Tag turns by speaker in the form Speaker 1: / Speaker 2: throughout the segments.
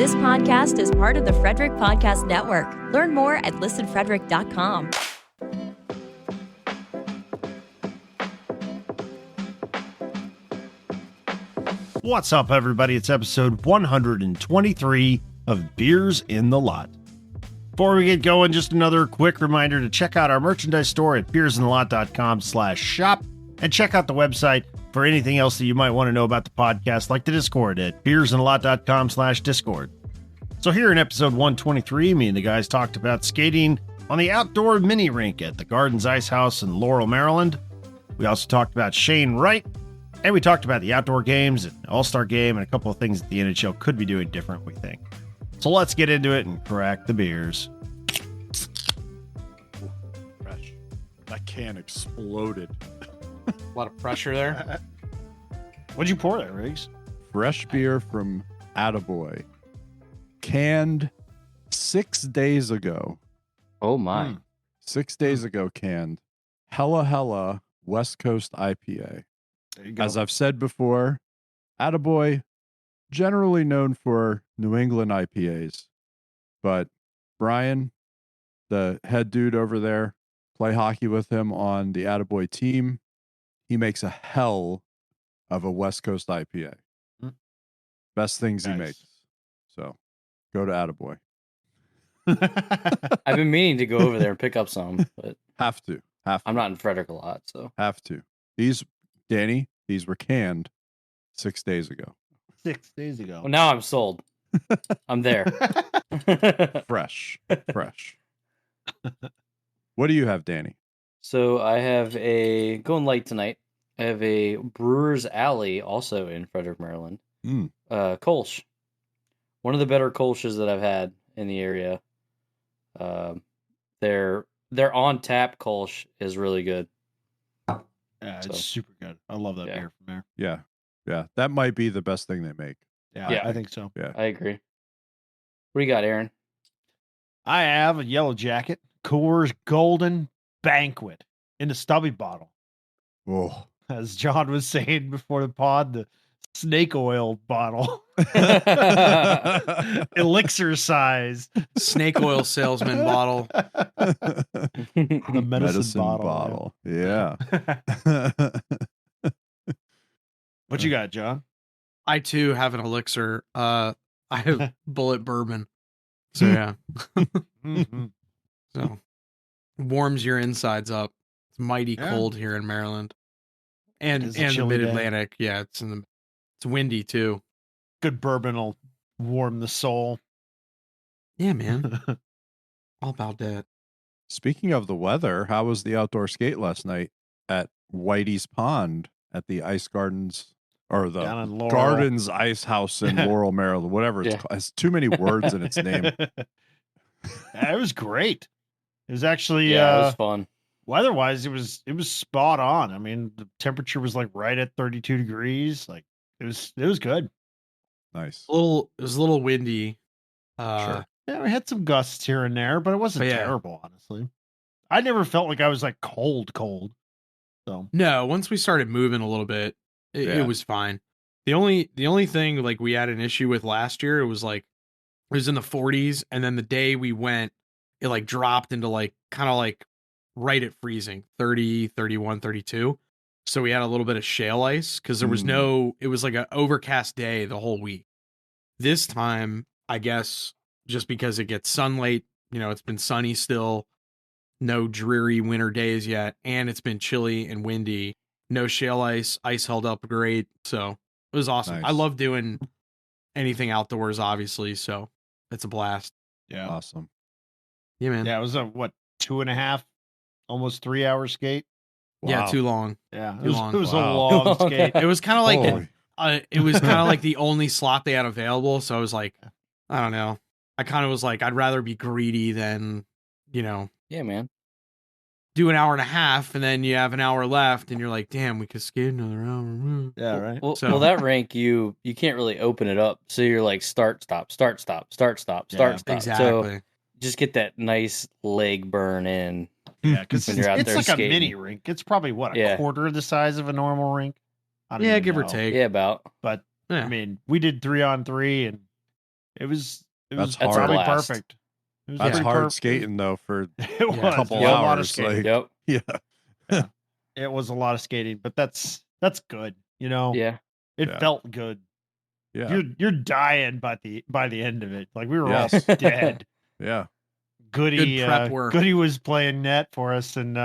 Speaker 1: This podcast is part of the Frederick Podcast Network. Learn more at listenfrederick.com.
Speaker 2: What's up, everybody? It's episode 123 of Beers in the Lot. Before we get going, just another quick reminder to check out our merchandise store at beersinthelot.com/shop and check out the website for anything else that you might want to know about the podcast, like the Discord at beersinthelot.com/discord. So here in episode 123, me and the guys talked about skating on the outdoor mini rink at the Gardens Ice House in Laurel, Maryland. We also talked about Shane Wright, and we talked about the outdoor games and All-Star Game and a couple of things that the NHL could be doing different, we think. So let's get into it and crack the beers.
Speaker 3: Fresh. That can exploded.
Speaker 4: A lot of pressure there.
Speaker 2: What'd you pour there, Riggs?
Speaker 3: Fresh beer from Attaboy. Canned 6 days ago.
Speaker 4: Oh my.
Speaker 3: 6 days ago canned. Hella West Coast IPA.
Speaker 2: There you go.
Speaker 3: As I've said before, Attaboy, generally known for New England IPAs. But Brian, the head dude over there, play hockey with him on the Attaboy team. He makes a hell of a West Coast IPA. Best things he makes. So go to Attaboy.
Speaker 4: I've been meaning to go over there and pick up some, but
Speaker 3: Have to.
Speaker 4: I'm not in Frederick a lot, so.
Speaker 3: Have to. These were canned 6 days ago.
Speaker 2: 6 days ago.
Speaker 4: Well, now I'm sold. I'm there.
Speaker 3: Fresh. What do you have, Danny?
Speaker 4: So I have going light tonight. I have a Brewer's Alley, also in Frederick, Maryland. Kolsch. One of the better Kolsches that I've had in the area. Their on tap Kolsch is really good.
Speaker 2: Yeah, it's super good. I love that beer from there.
Speaker 3: Yeah. That might be the best thing they make.
Speaker 2: Yeah, I think so.
Speaker 3: Yeah.
Speaker 4: I agree. What do you got, Aaron?
Speaker 2: I have a Yellow Jacket Coors Golden Banquet in a stubby bottle.
Speaker 3: Oh.
Speaker 2: As John was saying before the pod, the snake oil bottle. Elixir size.
Speaker 5: Snake oil salesman bottle.
Speaker 2: The medicine bottle.
Speaker 3: Yeah.
Speaker 2: What you got, John?
Speaker 5: I too have an elixir. I have bullet bourbon. So yeah. So warms your insides up. It's mighty cold here in Maryland. And the mid-Atlantic. Yeah, it's windy too.
Speaker 2: Good bourbon will warm the soul.
Speaker 5: Yeah, man. All about that.
Speaker 3: Speaking of the weather, how was the outdoor skate last night at Whitey's Pond at the Ice Gardens or the Gardens Ice House in Laurel, Maryland, whatever it's called. It has too many words in its name.
Speaker 2: It was great. It was actually
Speaker 4: it was fun.
Speaker 2: Weather-wise, it was spot on. I mean, the temperature was like right at 32 degrees. Like it was good.
Speaker 3: Nice.
Speaker 5: It was a little windy.
Speaker 3: Sure.
Speaker 2: Yeah, we had some gusts here and there, but it wasn't terrible, honestly. I never felt like I was like cold. So
Speaker 5: no, once we started moving a little bit, it was fine. The only thing like we had an issue with last year, it was in the 40s, and then the day we went, it like dropped into like kind of like right at freezing, 30, 31, 32. So we had a little bit of shale ice because there was it was like an overcast day the whole week. This time, I guess, just because it gets sunlight, it's been sunny still, no dreary winter days yet, and it's been chilly and windy. No shale ice held up great. So it was awesome.
Speaker 3: Nice.
Speaker 5: I love doing anything outdoors, obviously. So it's a blast.
Speaker 2: yeah,
Speaker 3: Awesome.
Speaker 5: Yeah, man.
Speaker 2: yeah. It was a 2.5, almost 3 hour skate.
Speaker 5: Yeah,
Speaker 3: Wow.
Speaker 5: too long.
Speaker 2: Yeah,
Speaker 5: Too long.
Speaker 2: It was a long skate.
Speaker 5: It was kind of like
Speaker 3: Holy.
Speaker 5: it was kind of like the only slot they had available. So I was like, I don't know. I kind of was like, I'd rather be greedy than,
Speaker 4: Yeah, man.
Speaker 5: do an hour and a half, and then you have an hour left, and you're like, damn, we could skate another hour.
Speaker 2: Yeah, right.
Speaker 4: Well,
Speaker 5: So-
Speaker 4: that rink you can't really open it up, so you're like start stop.
Speaker 5: Exactly.
Speaker 4: So just get that nice leg burn in.
Speaker 2: Yeah, because
Speaker 4: When you're out
Speaker 2: it's
Speaker 4: there
Speaker 2: like
Speaker 4: skating.
Speaker 2: a mini rink. It's probably a quarter the size of a normal rink. I don't
Speaker 5: Yeah,
Speaker 2: even
Speaker 5: give or
Speaker 2: know.
Speaker 5: take.
Speaker 4: Yeah, about.
Speaker 2: But
Speaker 5: Yeah.
Speaker 2: I mean, we did 3-on-3, and It was
Speaker 3: That's
Speaker 2: probably
Speaker 4: hard.
Speaker 2: perfect. It was
Speaker 3: That's
Speaker 2: pretty
Speaker 3: hard
Speaker 2: perfect.
Speaker 3: skating though for
Speaker 2: It was
Speaker 3: a couple
Speaker 2: a lot of
Speaker 3: hours.
Speaker 2: skating.
Speaker 3: Like,
Speaker 4: Yep.
Speaker 3: yeah.
Speaker 2: It was a lot of skating, but that's good. You know,
Speaker 4: Yeah.
Speaker 2: it
Speaker 3: Yeah.
Speaker 2: felt good.
Speaker 3: Yeah.
Speaker 2: You're dying by the end of it. Like we were
Speaker 3: Yes.
Speaker 2: all dead.
Speaker 3: Yeah.
Speaker 2: Goody,
Speaker 5: Good prep work.
Speaker 2: Goody was playing net for us, and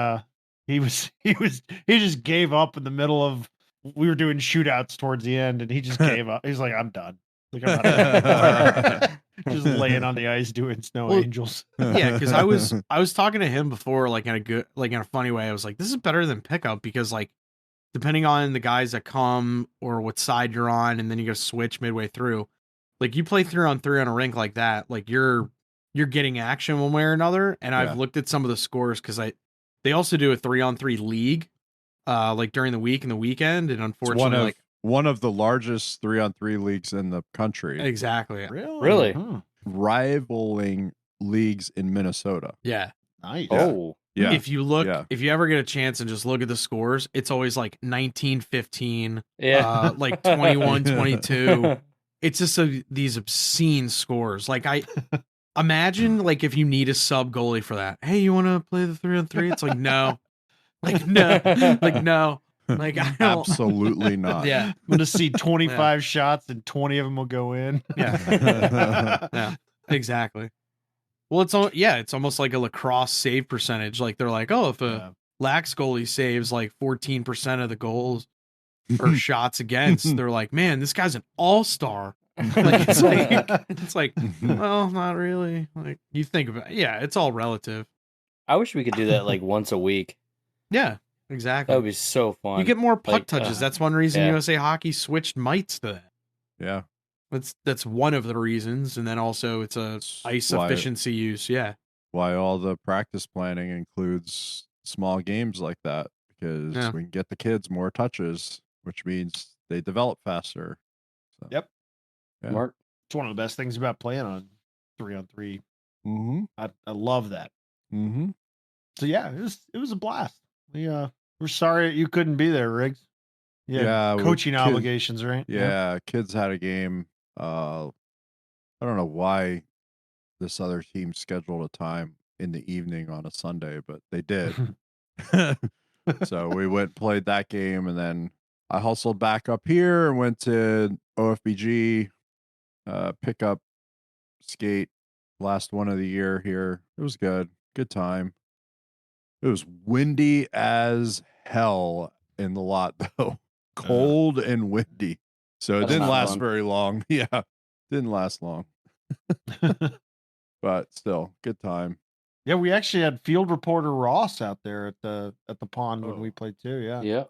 Speaker 2: he just gave up in the middle of. We were doing shootouts towards the end, and he just gave up. He's like, "I'm done. Like I'm not done anymore." Just laying on the ice doing snow angels.
Speaker 5: Yeah, because I was talking to him before, like in a funny way. I was like, this is better than pickup because like depending on the guys that come or what side you're on, and then you go switch midway through. Like you play 3-on-3 on a rink like that, like you're getting action one way or another. And I've looked at some of the scores because they also do a 3-on-3 league, like during the week and the weekend, and unfortunately,
Speaker 3: one of the largest 3-on-3 leagues in the country.
Speaker 5: Exactly.
Speaker 4: Really?
Speaker 3: Rivaling leagues in Minnesota.
Speaker 5: Yeah.
Speaker 2: Nice.
Speaker 4: Oh.
Speaker 3: Yeah.
Speaker 5: If you look, if you ever get a chance and just look at the scores, it's always like 19-15, like 21-22. It's just these obscene scores. Like I imagine like if you need a sub goalie for that. Hey, you want to play the 3-on-3? It's like, no. Like, no. Like, no. Like, I don't.
Speaker 3: Absolutely not.
Speaker 5: Yeah.
Speaker 2: I'm going to see 25 shots and 20 of them will go in.
Speaker 5: Yeah. Yeah. Exactly. Well, it's almost like a lacrosse save percentage. Like they're like, oh, if a lax goalie saves like 14% of the goals or shots against, they're like, man, this guy's an all-star. Like it's like, well, not really. Like you think about it. Yeah, it's all relative.
Speaker 4: I wish we could do that like once a week.
Speaker 5: Yeah, exactly.
Speaker 4: That would be so fun.
Speaker 5: You get more puck touches. That's one reason USA Hockey switched mites to that.
Speaker 3: Yeah.
Speaker 5: That's one of the reasons, and then also it's a ice efficiency use. Yeah,
Speaker 3: why all the practice planning includes small games like that, because we can get the kids more touches, which means they develop faster. So,
Speaker 2: yep.
Speaker 3: Yeah.
Speaker 4: Mark,
Speaker 2: it's one of the best things about playing on 3-on-3.
Speaker 3: Mm-hmm.
Speaker 2: I love that.
Speaker 3: Mm-hmm.
Speaker 2: So yeah, it was a blast. We're sorry you couldn't be there, Riggs. Yeah, coaching obligations, right?
Speaker 3: Yeah, kids had a game. I don't know why this other team scheduled a time in the evening on a Sunday, but they did. So we went played that game, and then I hustled back up here and went to OFBG, pick up skate, last one of the year here. It was good time. It was windy as hell in the lot though. Cold and windy. So it didn't last very long. Yeah. Didn't last long. But still, good time.
Speaker 2: Yeah, we actually had field reporter Ross out there at the pond when we played too. Yeah.
Speaker 4: Yeah.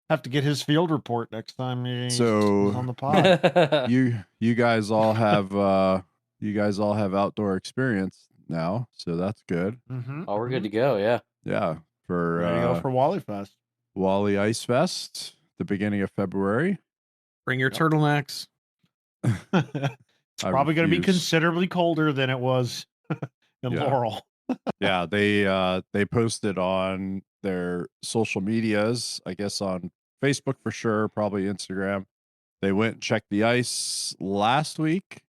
Speaker 2: Have to get his field report next time he's on the pod.
Speaker 3: you guys all have outdoor experience now, so that's good.
Speaker 2: Mm-hmm.
Speaker 4: Oh, we're good to go. Yeah.
Speaker 3: Yeah. For
Speaker 2: ready to go for Wally Fest.
Speaker 3: Wally Ice Fest, the beginning of February.
Speaker 5: Bring your turtlenecks.
Speaker 2: It's probably going to be considerably colder than it was in Laurel.
Speaker 3: Yeah, they posted on their social medias, I guess on Facebook for sure, probably Instagram. They went and checked the ice last week.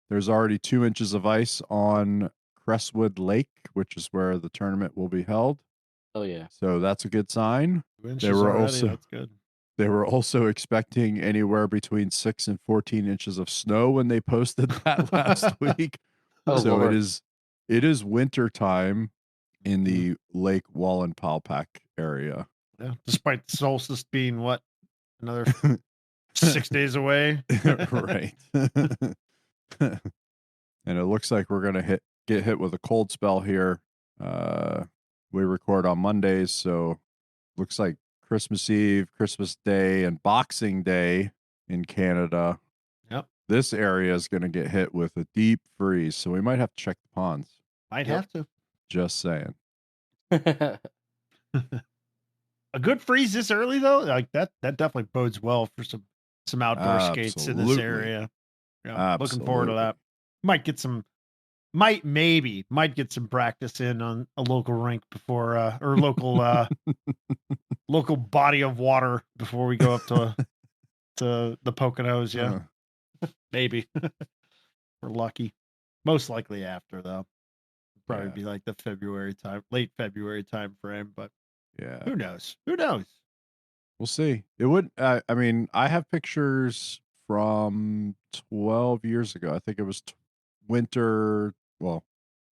Speaker 3: There's already 2 inches of ice on Crestwood Lake, which is where the tournament will be held.
Speaker 4: Oh yeah.
Speaker 3: So that's a good sign.
Speaker 2: They were that's good.
Speaker 3: They were also expecting anywhere between 6 and 14 inches of snow when they posted that last week. So Lord. It is winter time in the Lake Wallenpaupack area.
Speaker 2: Yeah, despite the solstice being what, another 6 days away.
Speaker 3: Right. And it looks like we're gonna get hit with a cold spell here. We record on Mondays, so looks like Christmas Eve, Christmas Day, and Boxing Day in Canada.
Speaker 2: Yep.
Speaker 3: This area is going to get hit with a deep freeze, so we might have to check the ponds.
Speaker 2: Might have to.
Speaker 3: Just saying.
Speaker 2: A good freeze this early though, like that definitely bodes well for some outdoor skates in this area. Yeah, looking forward to that. Might get some practice in on a local rink before or local local body of water before we go up to the Poconos. Yeah, maybe. we're lucky. Most likely after, though. Probably be like the February time, late February time frame, but who knows? Who knows?
Speaker 3: We'll see. It would, I mean, I have pictures from 12 years ago. I think it was winter, well,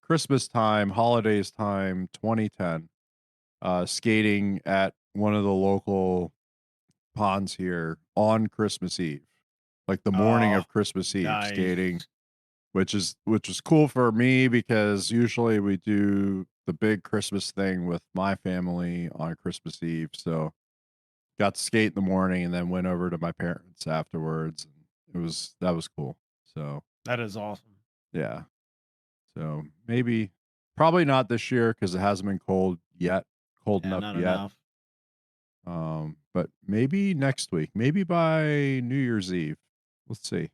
Speaker 3: Christmas time, holidays time, 2010, skating at one of the local ponds here on Christmas Eve, like the morning of Christmas Eve, skating, which was cool for me because usually we do the big Christmas thing with my family on Christmas Eve. So got to skate in the morning and then went over to my parents afterwards. That was cool. So
Speaker 2: that is awesome.
Speaker 3: Yeah. So probably not this year because it hasn't been cold yet, enough yet. But maybe next week, maybe by New Year's Eve. Let's see.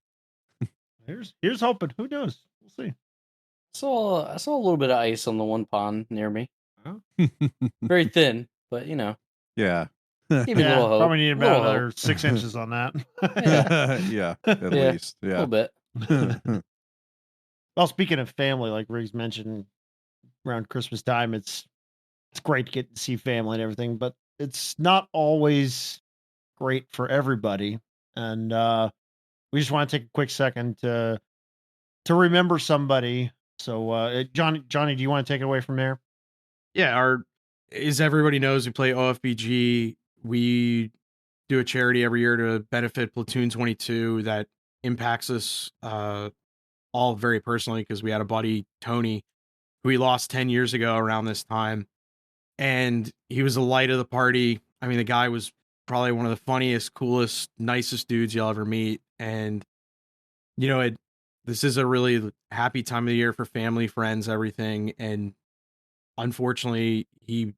Speaker 2: Here's hoping. Who knows? We'll see.
Speaker 4: I saw a little bit of ice on the one pond near me.
Speaker 2: Oh.
Speaker 4: Very thin, but you know.
Speaker 3: Yeah.
Speaker 4: Give me a little hope.
Speaker 2: Probably need about another 6 inches on that.
Speaker 3: Yeah, at least. Yeah.
Speaker 4: A little bit.
Speaker 2: Well, speaking of family, like Riggs mentioned, around Christmas time, it's great to get to see family and everything, but it's not always great for everybody. And we just want to take a quick second to remember somebody. So, Johnny, do you want to take it away from there?
Speaker 5: Yeah, as everybody knows, we play OFBG. We do a charity every year to benefit Platoon 22 that impacts us all very personally because we had a buddy, Tony, who we lost 10 years ago around this time. And he was the light of the party. I mean, the guy was probably one of the funniest, coolest, nicest dudes you'll ever meet. And, you know, this is a really happy time of the year for family, friends, everything. And unfortunately, he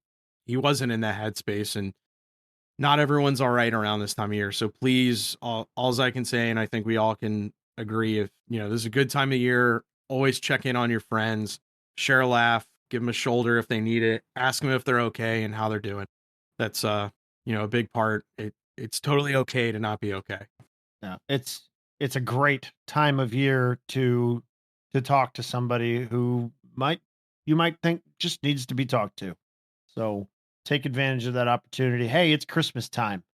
Speaker 5: wasn't in that headspace, and not everyone's all right around this time of year. So please, all I can say, and I think we all can agree, if you know, this is a good time of year, always check in on your friends, share a laugh, give them a shoulder if they need it, ask them if they're okay and how they're doing. That's a big part. It's totally okay to not be okay.
Speaker 2: Yeah, it's a great time of year to talk to somebody who you might think just needs to be talked to. So take advantage of that opportunity. Hey, it's Christmas time.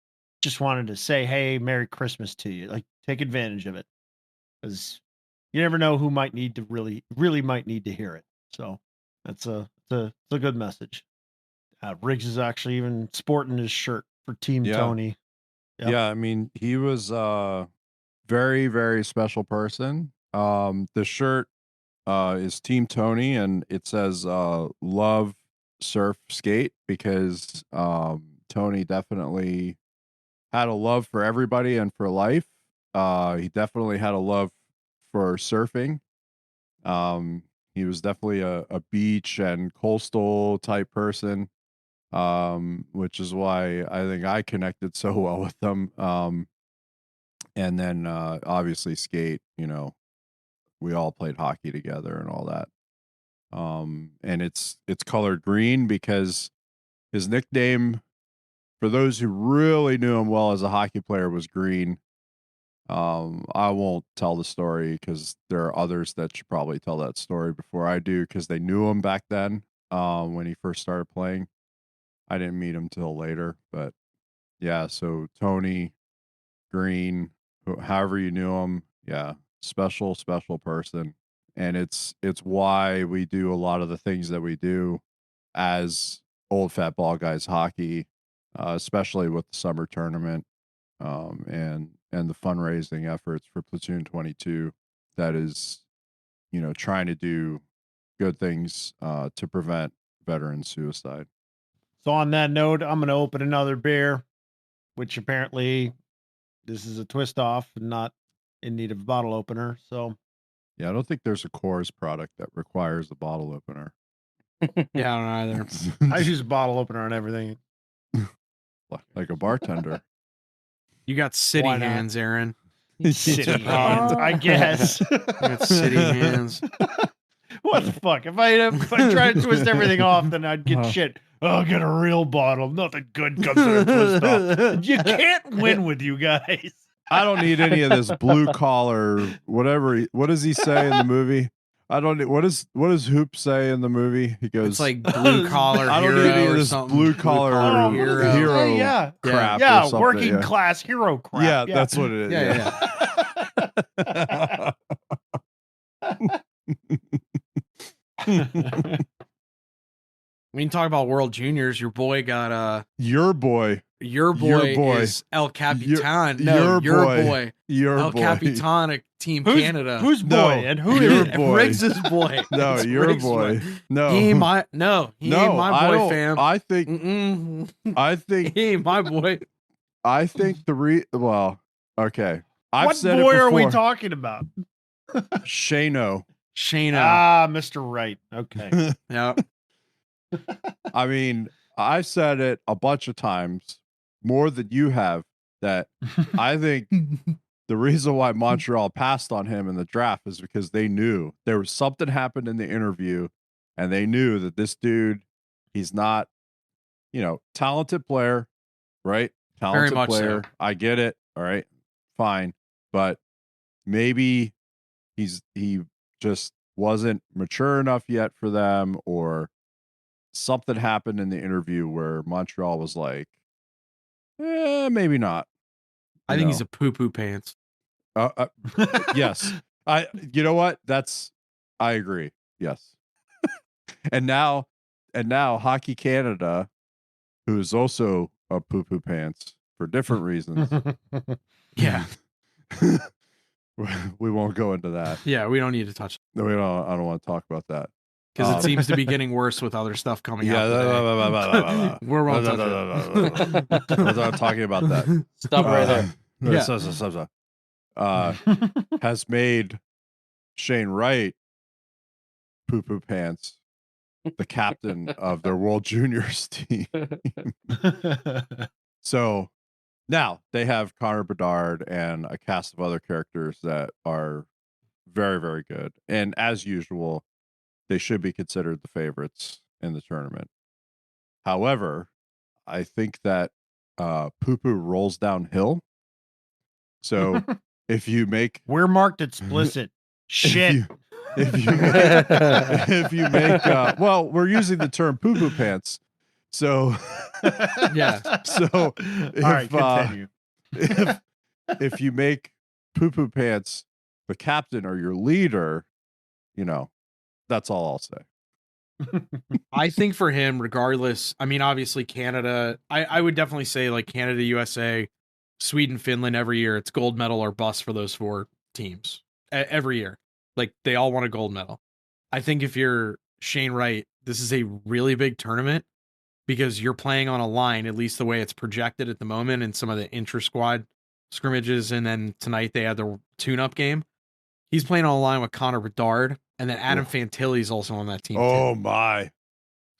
Speaker 2: Just wanted to say, hey, Merry Christmas to you. Like, take advantage of it, because you never know who might need to really might need to hear it. So that's a good message. Riggs is actually even sporting his shirt for Team Tony.
Speaker 3: Yep. Yeah, I mean, he was a very, very special person. The shirt is Team Tony, and it says love, surf, skate, because Tony definitely had a love for everybody and for life. He definitely had a love for surfing. He was definitely a beach and coastal type person, which is why I think I connected so well with them. And then obviously skate, you know, we all played hockey together and all that. And it's colored green because his nickname, for those who really knew him well as a hockey player, was Green. I won't tell the story because there are others that should probably tell that story before I do, because they knew him back then when he first started playing. I didn't meet him till later, but yeah, so Tony Green, however you knew him, yeah, special person. And it's why we do a lot of the things that we do as Old Fat Ball Guys hockey, especially with the summer tournament, and the fundraising efforts for Platoon 22. That is, you know, trying to do good things to prevent veteran suicide.
Speaker 2: So on that note, I'm going to open another beer, which apparently this is a twist off and not in need of a bottle opener. So
Speaker 3: yeah, I don't think there's a Coors product that requires a bottle opener.
Speaker 5: Yeah, I don't either.
Speaker 2: I use a bottle opener on everything.
Speaker 3: Like a bartender.
Speaker 5: You got city hands, Aaron.
Speaker 2: City hands, I guess.
Speaker 5: You got city hands.
Speaker 2: What the fuck? If I try to twist everything off, then I'd get shit. I'll get a real bottle. Nothing good comes out of twist off. You can't win with you guys.
Speaker 3: I don't need any of this blue collar, whatever. What does he say in the movie? I don't need, what does Hoop say in the movie? He goes,
Speaker 5: It's like blue collar.
Speaker 3: I don't need any of
Speaker 5: or
Speaker 3: this
Speaker 5: something.
Speaker 3: blue collar hero
Speaker 2: yeah.
Speaker 3: crap.
Speaker 2: Yeah,
Speaker 3: or something.
Speaker 2: working class hero crap.
Speaker 3: Yeah, that's what it is.
Speaker 5: When you talk about World Juniors, your boy got
Speaker 3: your boy
Speaker 5: is El Capitan. Your boy El Capitan of Team Canada.
Speaker 2: Whose boy and who
Speaker 3: your
Speaker 2: is
Speaker 3: boy?
Speaker 5: Riggs's boy.
Speaker 3: No,
Speaker 5: It's
Speaker 3: your
Speaker 5: Riggs'
Speaker 3: boy. No,
Speaker 5: he ain't my boy, fam.
Speaker 3: I think
Speaker 5: he ain't my boy.
Speaker 3: I think well, okay.
Speaker 2: What boy are we talking about?
Speaker 3: Shano.
Speaker 2: Mr. Wright. Okay.
Speaker 5: Yeah.
Speaker 3: I mean, I said it a bunch of times, more than you have, that I think the reason why Montreal passed on him in the draft is because they knew there was something happened in the interview, and they knew that this dude, he's not, talented player, right? Talented
Speaker 5: Very much
Speaker 3: player.
Speaker 5: so.
Speaker 3: I get it. All right, fine, but maybe he just wasn't mature enough yet for them, or something happened in the interview where Montreal was like, maybe not.
Speaker 5: I think he's a poo-poo pants.
Speaker 3: Yes. You know what? I agree. Yes. and now Hockey Canada, who is also a poo-poo pants for different reasons.
Speaker 5: Yeah.
Speaker 3: We won't go into that.
Speaker 5: Yeah, we don't need to touch.
Speaker 3: No, we don't. I don't want to talk about that.
Speaker 5: Because it seems to be getting worse with other stuff coming out.
Speaker 3: Yeah,
Speaker 5: We're
Speaker 3: not talking about that.
Speaker 4: Stop right there.
Speaker 3: Has made Shane Wright, Poo-Poo Pants, the captain of their World Juniors team. So now they have Connor Bedard and a cast of other characters that are very, very good. And as usual, they should be considered the favorites in the tournament. However, I think that Poo-Poo rolls downhill. So if you make...
Speaker 2: We're marked explicit. Shit.
Speaker 3: If you make... well, we're using the term Poo-Poo Pants. So...
Speaker 5: yeah.
Speaker 3: So
Speaker 2: all right, continue.
Speaker 3: If you make Poo-Poo Pants the captain or your leader, that's all I'll say.
Speaker 5: I think for him, regardless, I mean, obviously Canada, I would definitely say like Canada, USA, Sweden, Finland every year. It's gold medal or bust for those four teams every year. Like they all want a gold medal. I think if you're Shane Wright, this is a really big tournament because you're playing on a line, at least the way it's projected at the moment in some of the intra-squad scrimmages. And then tonight they had the tune-up game. He's playing on a line with Connor Bedard. And then Adam Fantilli is also on that team.
Speaker 3: Oh,
Speaker 5: too.
Speaker 3: my.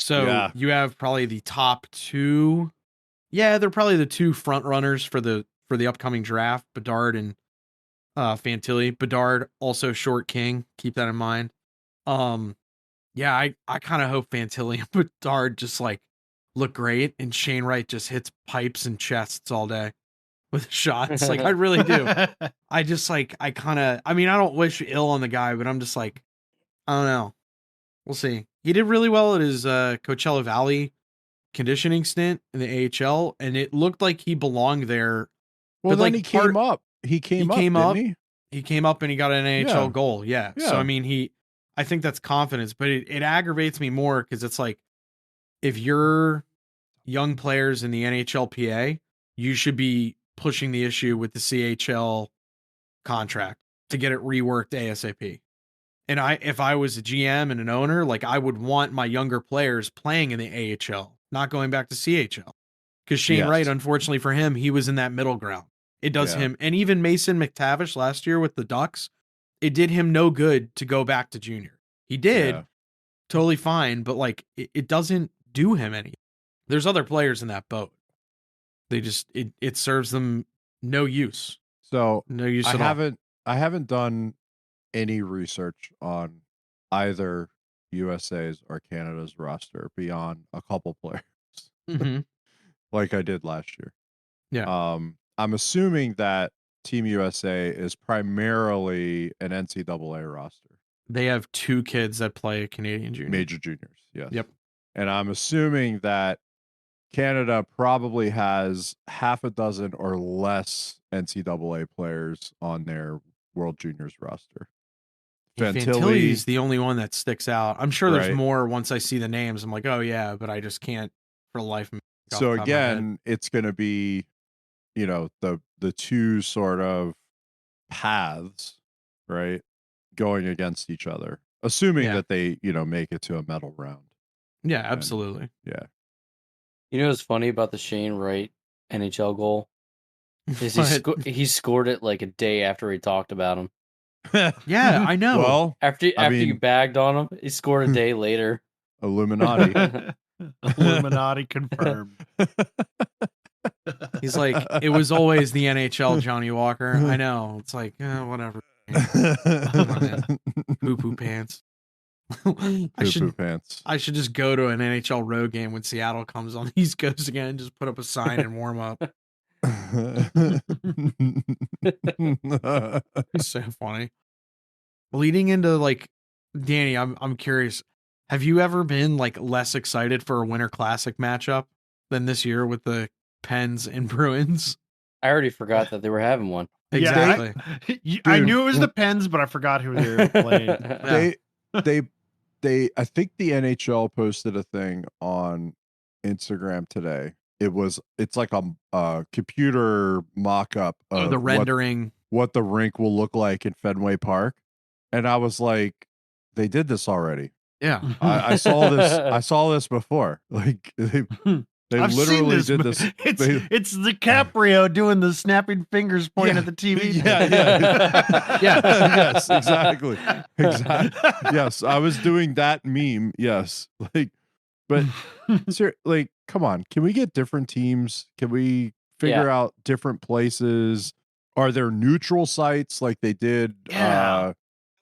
Speaker 5: So you have probably the top two. Yeah, they're probably the two front runners for the upcoming draft, Bedard and Fantilli. Bedard, also short king. Keep that in mind. Yeah, I kind of hope Fantilli and Bedard just like look great and Shane Wright just hits pipes and chests all day with shots. Like I really do. I just like, I don't wish ill on the guy, but I'm just like, I don't know. We'll see. He did really well at his Coachella Valley conditioning stint in the AHL, and it looked like he belonged there.
Speaker 3: Well, then he came up. He came up.
Speaker 5: He came up and he got an AHL goal. Yeah. So, I mean, I think that's confidence, but it aggravates me more because it's like, if you're young players in the NHLPA, you should be pushing the issue with the CHL contract to get it reworked ASAP. And if I was a GM and an owner, like I would want my younger players playing in the AHL, not going back to CHL. Because Shane Wright, unfortunately for him, he was in that middle ground. It does him, and even Mason McTavish last year with the Ducks, it did him no good to go back to junior. He did, totally fine, but like it doesn't do him any. There's other players in that boat. They just it serves them no use.
Speaker 3: So
Speaker 5: no use at all.
Speaker 3: I haven't done any research on either USA's or Canada's roster beyond a couple players, like I did last year.
Speaker 5: Yeah.
Speaker 3: I'm assuming that Team USA is primarily an NCAA roster.
Speaker 5: They have 2 kids that play Canadian junior.
Speaker 3: Major juniors, yes.
Speaker 5: Yep.
Speaker 3: And I'm assuming that Canada probably has half a dozen or less NCAA players on their World Juniors roster.
Speaker 5: Fantilli is the only one that sticks out. I'm sure there's
Speaker 3: Right.
Speaker 5: more once I see the names. I'm like, oh yeah, but I just can't for the life of me.
Speaker 3: So again, it's going to be, the 2 sort of paths, right, going against each other, assuming that they, make it to a medal round.
Speaker 5: Yeah, absolutely.
Speaker 3: Yeah.
Speaker 4: You know what's funny about the Shane Wright NHL goal? Is he scored it like a day after we talked about him.
Speaker 5: Yeah, I know.
Speaker 3: Well,
Speaker 4: after you bagged on him, he scored a day later.
Speaker 3: Illuminati.
Speaker 2: Illuminati confirmed.
Speaker 5: He's like, it was always the NHL, Johnny Walker. I know. It's like, whatever. Come on, man. Poo-Poo pants. I should just go to an NHL road game when Seattle comes on the East Coast again. Just put up a sign and warm up. It's so funny. Leading into like, Danny, I'm curious. Have you ever been like less excited for a Winter Classic matchup than this year with the Pens and Bruins?
Speaker 4: I already forgot that they were having one.
Speaker 5: Exactly.
Speaker 2: Yeah, I knew it was the Pens, but I forgot who they were playing.
Speaker 3: I think the NHL posted a thing on Instagram today. It's like a computer mock-up of
Speaker 5: the rendering
Speaker 3: what the rink will look like in Fenway Park. And I was like, they did this already.
Speaker 5: Yeah.
Speaker 3: I saw this. I saw this before. Like they literally did this.
Speaker 2: It's DiCaprio doing the snapping fingers pointing at the TV.
Speaker 3: Yeah. Yes, exactly. Yes, I was doing that meme. Yes, but come on. Can we get different teams? Can we figure out different places? Are there neutral sites like they did?
Speaker 5: Yeah.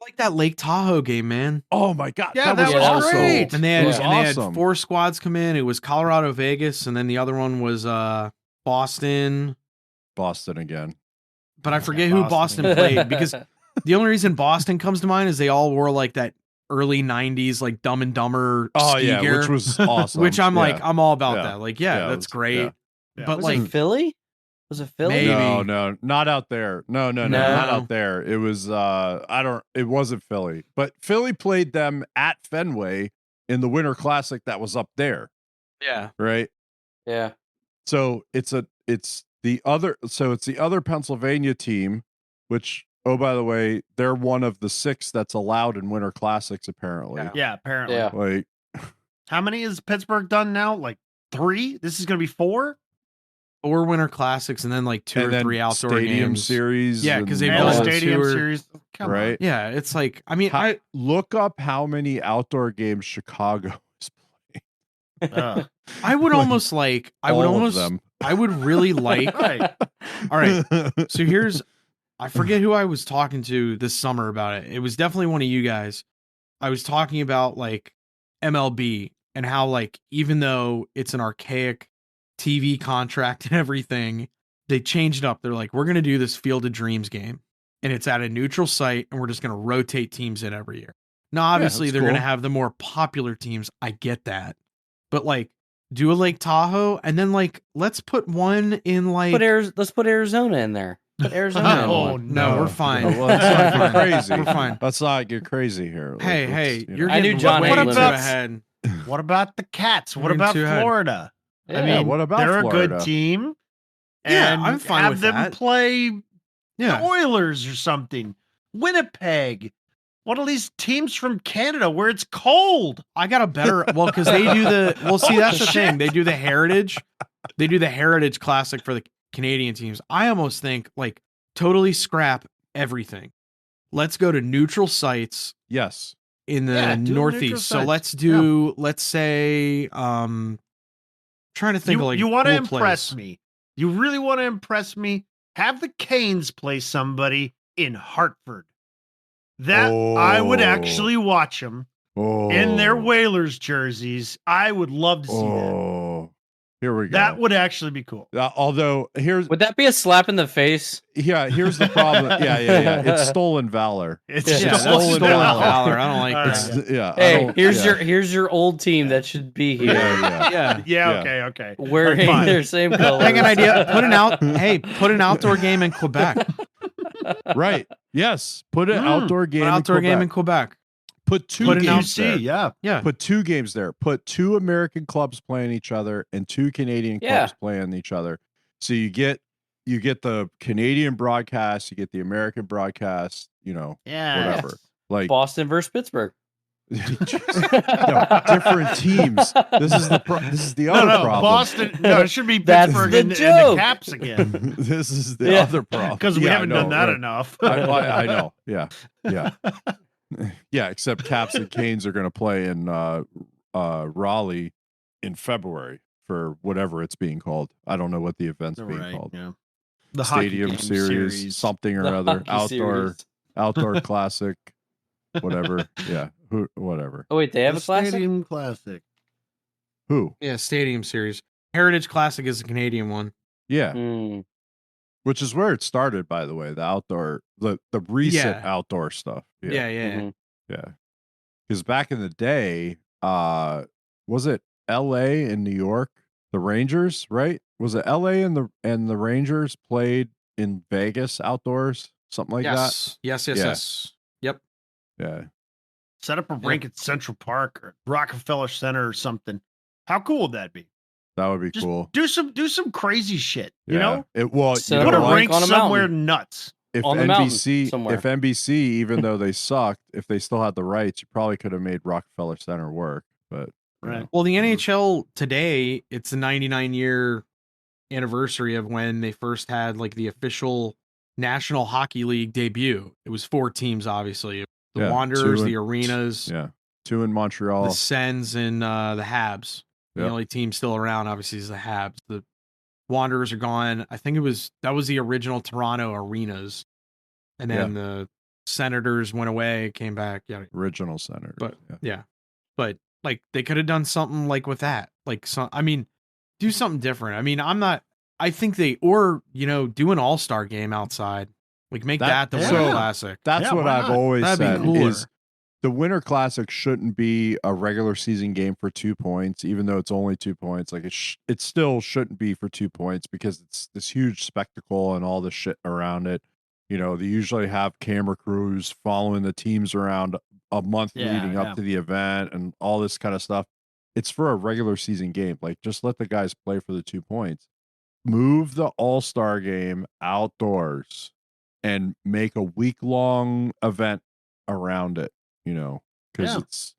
Speaker 5: Like that Lake Tahoe game, man.
Speaker 3: Oh my God.
Speaker 2: Yeah, that was
Speaker 3: awesome.
Speaker 2: great.
Speaker 5: And they had 4 squads come in. It was Colorado, Vegas, and then the other one was Boston.
Speaker 3: Boston again.
Speaker 5: But I forget who Boston played because the only reason Boston comes to mind is they all wore like that early 90s like Dumb and Dumber ski gear,
Speaker 3: which was awesome.
Speaker 5: Which I'm like, I'm all about that. Like, that's great.
Speaker 4: But was it Philly? Was it Philly?
Speaker 5: Maybe.
Speaker 3: No, not out there. No, not out there. It was it wasn't Philly. But Philly played them at Fenway in the Winter Classic that was up there.
Speaker 5: Yeah.
Speaker 3: Right?
Speaker 4: Yeah.
Speaker 3: So it's the other Pennsylvania team, which by the way, they're one of the 6 that's allowed in Winter Classics apparently.
Speaker 2: Yeah, apparently.
Speaker 4: Yeah.
Speaker 3: Like
Speaker 2: how many has Pittsburgh done now? Like 3? This is going to be 4?
Speaker 5: 4 Winter Classics and then like 2 or 3 outdoor
Speaker 3: stadium
Speaker 5: games.
Speaker 3: series.
Speaker 5: Yeah, because they've
Speaker 2: done
Speaker 5: done
Speaker 2: stadium series. Come
Speaker 3: right?
Speaker 2: on.
Speaker 5: Yeah, it's like I
Speaker 3: look up how many outdoor games Chicago is playing.
Speaker 5: I would almost I would really like.
Speaker 2: Right.
Speaker 5: All right. So I forget who I was talking to this summer about it. It was definitely one of you guys. I was talking about like MLB and how like even though it's an archaic TV contract and everything, they changed it up. They're like, we're going to do this Field of Dreams game and it's at a neutral site and we're just going to rotate teams in every year. Now, obviously they're going to have the more popular teams. I get that. But like do a Lake Tahoe and then like, let's put one in like,
Speaker 4: let's put Arizona in there. Put Arizona in one.
Speaker 5: No, we're fine.
Speaker 3: Well, let's not get crazy.
Speaker 5: We're fine.
Speaker 3: Let's not get crazy here.
Speaker 5: Hey, you're
Speaker 4: I knew
Speaker 5: getting
Speaker 4: John
Speaker 5: way
Speaker 4: Hagelin
Speaker 5: too
Speaker 4: was-
Speaker 5: ahead.
Speaker 2: What about the Cats? What
Speaker 5: You're
Speaker 2: about
Speaker 5: too ahead.
Speaker 2: Florida?
Speaker 4: Yeah,
Speaker 2: I mean,
Speaker 3: what about
Speaker 2: they're
Speaker 3: Florida?
Speaker 2: a good team.
Speaker 5: Yeah,
Speaker 2: And
Speaker 5: I'm fine
Speaker 2: have
Speaker 5: with
Speaker 2: them
Speaker 5: that.
Speaker 2: play
Speaker 5: Yeah.
Speaker 2: the Oilers or something. Winnipeg. One of these teams from Canada where it's cold.
Speaker 5: I got a better because they do see that's the thing. They do the Heritage Classic for the Canadian teams. I almost think like totally scrap everything. Let's go to neutral sites.
Speaker 3: Yes.
Speaker 5: In the
Speaker 2: do neutral
Speaker 5: Northeast. So
Speaker 2: sites.
Speaker 5: let's say trying to think of like
Speaker 2: you want to
Speaker 5: cool
Speaker 2: impress
Speaker 5: place.
Speaker 2: me. You really want to impress me? Have the Canes play somebody in Hartford. That I would actually watch them in their Whalers jerseys. I would love to see that.
Speaker 3: Here we go.
Speaker 2: That would actually be cool.
Speaker 3: Although
Speaker 4: would that be a slap in the face?
Speaker 3: Yeah, here's the problem. Yeah. It's stolen valor.
Speaker 2: It's
Speaker 3: just
Speaker 5: stolen valor. I don't like that.
Speaker 3: Yeah.
Speaker 4: Hey, here's your old team that should be here.
Speaker 2: Yeah. Okay.
Speaker 4: Wearing their same colors.
Speaker 5: I got an idea. Put an outdoor game in Quebec.
Speaker 3: Right. Yes. Put an outdoor game.
Speaker 5: Game in Quebec.
Speaker 3: Put two games there.
Speaker 2: Yeah.
Speaker 3: Put 2 games there. Put 2 American clubs playing each other and 2 Canadian clubs playing each other. So you get the Canadian broadcast, you get the American broadcast, whatever. Like
Speaker 4: Boston versus Pittsburgh.
Speaker 3: No, different teams. This is the other problem.
Speaker 2: Boston. No, it should be Pittsburgh and the Caps again.
Speaker 3: This is the other problem
Speaker 2: because we haven't done that enough.
Speaker 3: I know. Yeah. Yeah, except Caps and Canes are going to play in Raleigh in February for whatever it's being called. I don't know what the event's being called.
Speaker 2: Yeah. The
Speaker 3: Stadium series, something or other, outdoor classic, whatever. Yeah, whatever.
Speaker 4: Oh wait, they have a classic?
Speaker 2: Stadium Classic.
Speaker 3: Who?
Speaker 5: Yeah, Stadium Series. Heritage Classic is a Canadian one.
Speaker 3: Yeah. Which is where it started, by the way, the outdoor, the recent outdoor stuff.
Speaker 5: Yeah.
Speaker 3: Yeah. Because back in the day, was it L.A. and New York, the Rangers, right? Was it L.A. and the Rangers played in Vegas outdoors, something like that?
Speaker 5: Yes. Yep.
Speaker 3: Yeah.
Speaker 2: Set up a rink at Central Park or Rockefeller Center or something. How cool would that be?
Speaker 3: That would be cool.
Speaker 2: Do some crazy shit. You know? Put a rink somewhere nuts.
Speaker 3: If NBC, even though they sucked, if they still had the rights, you probably could have made Rockefeller Center work. But
Speaker 5: well, the NHL today, it's the 99-year anniversary of when they first had like the official National Hockey League debut. It was 4 teams, obviously. The Wanderers, the Arenas,
Speaker 3: 2 in Montreal,
Speaker 5: the Sens, and the Habs. The only team still around, obviously, is the Habs. The Wanderers are gone. I think that was the original Toronto Arenas, and then the Senators went away, came back. Yeah,
Speaker 3: original Senators.
Speaker 5: But but like they could have done something like with that. Like do something different. I mean, I think do an all-star game outside. Like make that the Winter Classic.
Speaker 3: That's what I've always said.
Speaker 5: Cooler.
Speaker 3: Is the Winter Classic shouldn't be a regular season game for 2 points, even though it's only 2 points. Like it still shouldn't be for 2 points because it's this huge spectacle and all the shit around it. They usually have camera crews following the teams around a month leading up to the event and all this kind of stuff. It's for a regular season game. Like just let the guys play for the 2 points. Move the All-Star game outdoors and make a week-long event around it. Because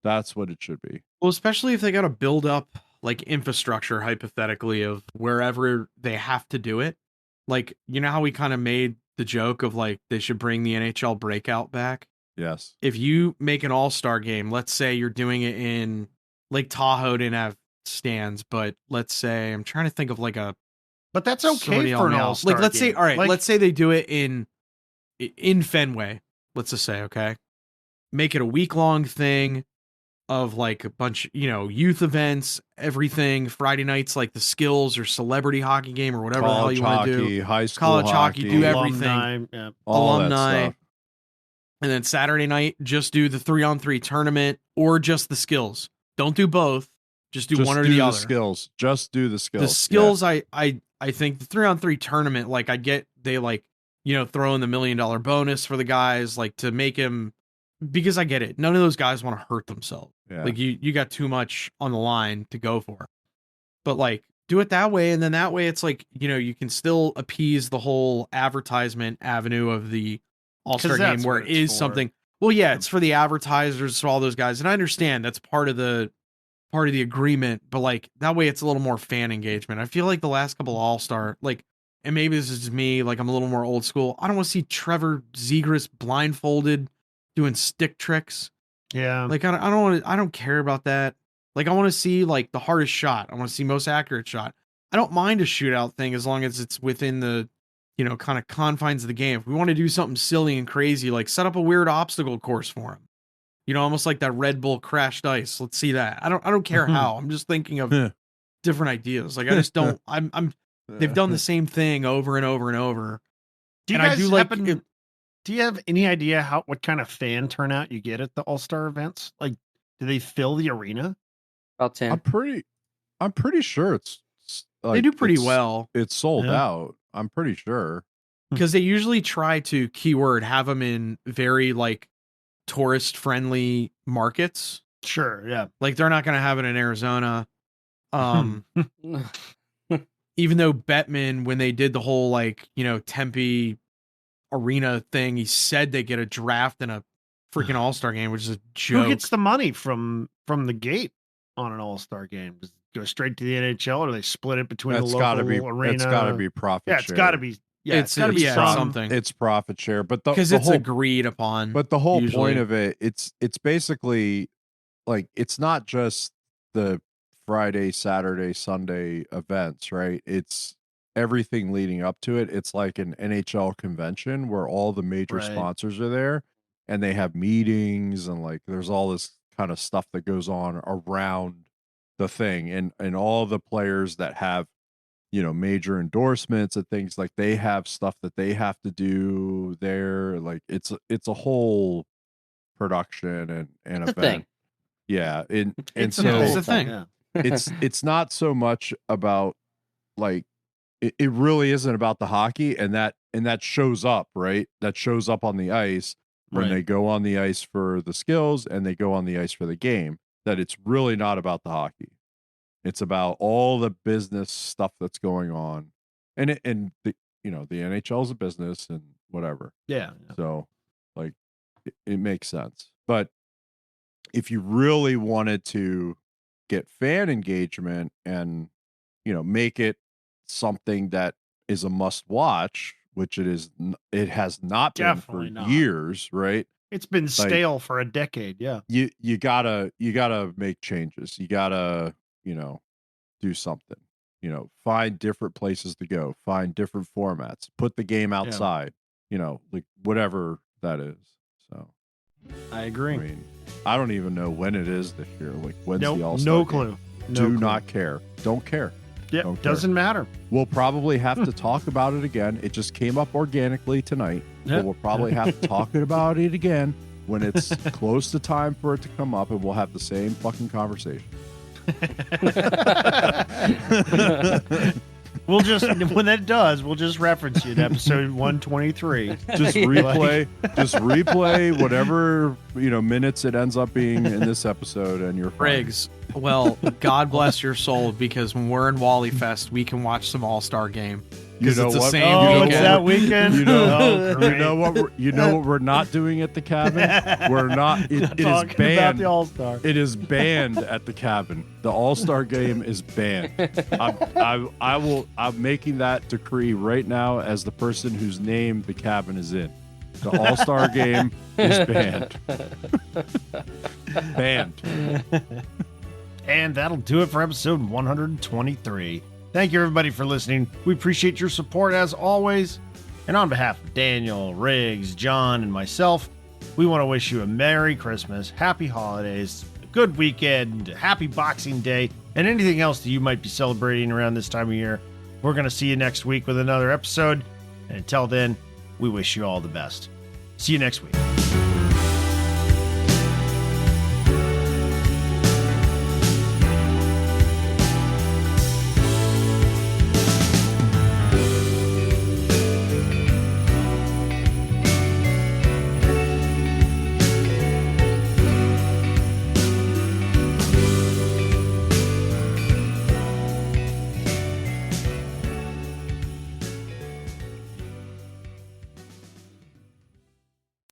Speaker 3: that's what it should be.
Speaker 5: Well, especially if they got to build up like infrastructure, hypothetically, of wherever they have to do it. Like, how we kind of made the joke of like they should bring the NHL breakout back.
Speaker 3: Yes.
Speaker 5: If you make an all-star game, let's say you're doing it in Lake Tahoe, didn't have stands, but let's say I'm trying to think of like
Speaker 2: but that's okay for an all-star
Speaker 5: game. Let's say, all right, let's say they do it in Fenway. Let's just say, okay. Make it a week-long thing of like a bunch, youth events, everything. Friday nights, like the skills or celebrity hockey game or whatever the hell you want to do.
Speaker 3: High school
Speaker 5: college hockey, do everything.
Speaker 3: Alumni.
Speaker 5: And then Saturday night, just do the 3-on-3 tournament or just the skills. Don't do both. Just do one or the other.
Speaker 3: Skills. Just do the skills.
Speaker 5: The skills, I think the 3-on-3 tournament, like I get they like, throw in the $1 million bonus for the guys, like to make him. Because I get it. None of those guys want to hurt themselves.
Speaker 3: Yeah.
Speaker 5: Like you got too much on the line to go for. But like do it that way. And then that way it's like, you can still appease the whole advertisement avenue of the All-Star game where it is something. Well, yeah, it's for the advertisers, for all those guys. And I understand that's part of the agreement, but like that way it's a little more fan engagement. I feel like the last couple All-Star, like, and maybe this is just me, like I'm a little more old school. I don't want to see Trevor Zegras blindfolded doing stick tricks.
Speaker 2: Yeah.
Speaker 5: Like I don't care about that. Like I want to see like the hardest shot. I want to see most accurate shot. I don't mind a shootout thing as long as it's within the, kind of confines of the game. If we want to do something silly and crazy, like set up a weird obstacle course for him. Almost like that Red Bull crashed ice. Let's see that. I don't care how. I'm just thinking of different ideas. Like I just don't. They've done the same thing over and over and over.
Speaker 2: Do you have any idea what kind of fan turnout you get at the All-Star events? Like, do they fill the arena?
Speaker 4: About 10.
Speaker 3: I'm pretty sure it's like,
Speaker 5: they do pretty well.
Speaker 3: It's sold out. I'm pretty sure.
Speaker 5: Because they usually try to have them in very like tourist friendly markets.
Speaker 2: Sure, yeah.
Speaker 5: Like they're not going to have it in Arizona. Even though Bettman, when they did the whole like, Tempe arena thing, he said they get a draft and a freaking All-Star game, which is a joke.
Speaker 2: Who gets the money from the gate on an All-Star game? Does it go straight to the NHL, or do they split it between the local arena?
Speaker 3: It's got to be profit share.
Speaker 2: It's got to be. Yeah, it's got to be
Speaker 5: something.
Speaker 3: It's profit share, but
Speaker 5: because it's agreed upon.
Speaker 3: But the whole point of it, it's basically like it's not just the Friday, Saturday, Sunday events, right? It's everything leading up to it. It's like an NHL convention where all the major sponsors are there, and they have meetings, and like there's all this kind of stuff that goes on around the thing, and all the players that have major endorsements and things, like they have stuff that they have to do there. Like it's a whole production and event.
Speaker 4: Thing.
Speaker 3: Yeah, so
Speaker 5: it's a thing.
Speaker 2: Yeah.
Speaker 3: it's not so much about like it really isn't about the hockey, and that shows up, right? That shows up on the ice when they go on the ice for the skills and they go on the ice for the game. That it's really not about the hockey. It's about all the business stuff that's going on, and the NHL is a business and whatever.
Speaker 2: Yeah.
Speaker 3: So, like, it makes sense. But if you really wanted to get fan engagement and make it something that is a must watch, which it has not been
Speaker 2: Definitely
Speaker 3: for
Speaker 2: not.
Speaker 3: years, right?
Speaker 2: It's been stale for a decade. Yeah.
Speaker 3: You gotta make changes. You gotta do something. Find different places to go. Find different formats. Put the game outside. Like whatever that is. So
Speaker 2: I agree.
Speaker 3: I mean, I don't even know when it is this year. Like when's the All-Star
Speaker 2: no
Speaker 3: game?
Speaker 2: clue.
Speaker 3: Do not care. Don't care.
Speaker 2: Yeah, doesn't matter.
Speaker 3: We'll probably have to talk about it again. It just came up organically tonight.
Speaker 2: Yeah.
Speaker 3: But we'll probably have to talk about it again when it's close to time for it to come up, and we'll have the same fucking conversation.
Speaker 2: We'll just when that does, we'll just reference you in episode 123.
Speaker 3: Just replay whatever minutes it ends up being in this episode, and you're fine.
Speaker 5: Briggs. Well, God bless your soul, because when we're in Wally Fest, we can watch some All-Star game. Because it's the same weekend.
Speaker 2: It's that weekend.
Speaker 3: You know what we're not doing at the cabin? We're not. It is banned.
Speaker 2: About the All-Star.
Speaker 3: It is banned at the cabin. The All-Star game is banned. I'm making that decree right now as the person whose name the cabin is in. The All-Star game is banned. Banned.
Speaker 2: And that'll do it for episode 123. Thank you, everybody, for listening. We appreciate your support, as always. And on behalf of Daniel, Riggs, John, and myself, we want to wish you a Merry Christmas, Happy Holidays, a good weekend, Happy Boxing Day, and anything else that you might be celebrating around this time of year. We're going to see you next week with another episode. And until then, we wish you all the best. See you next week.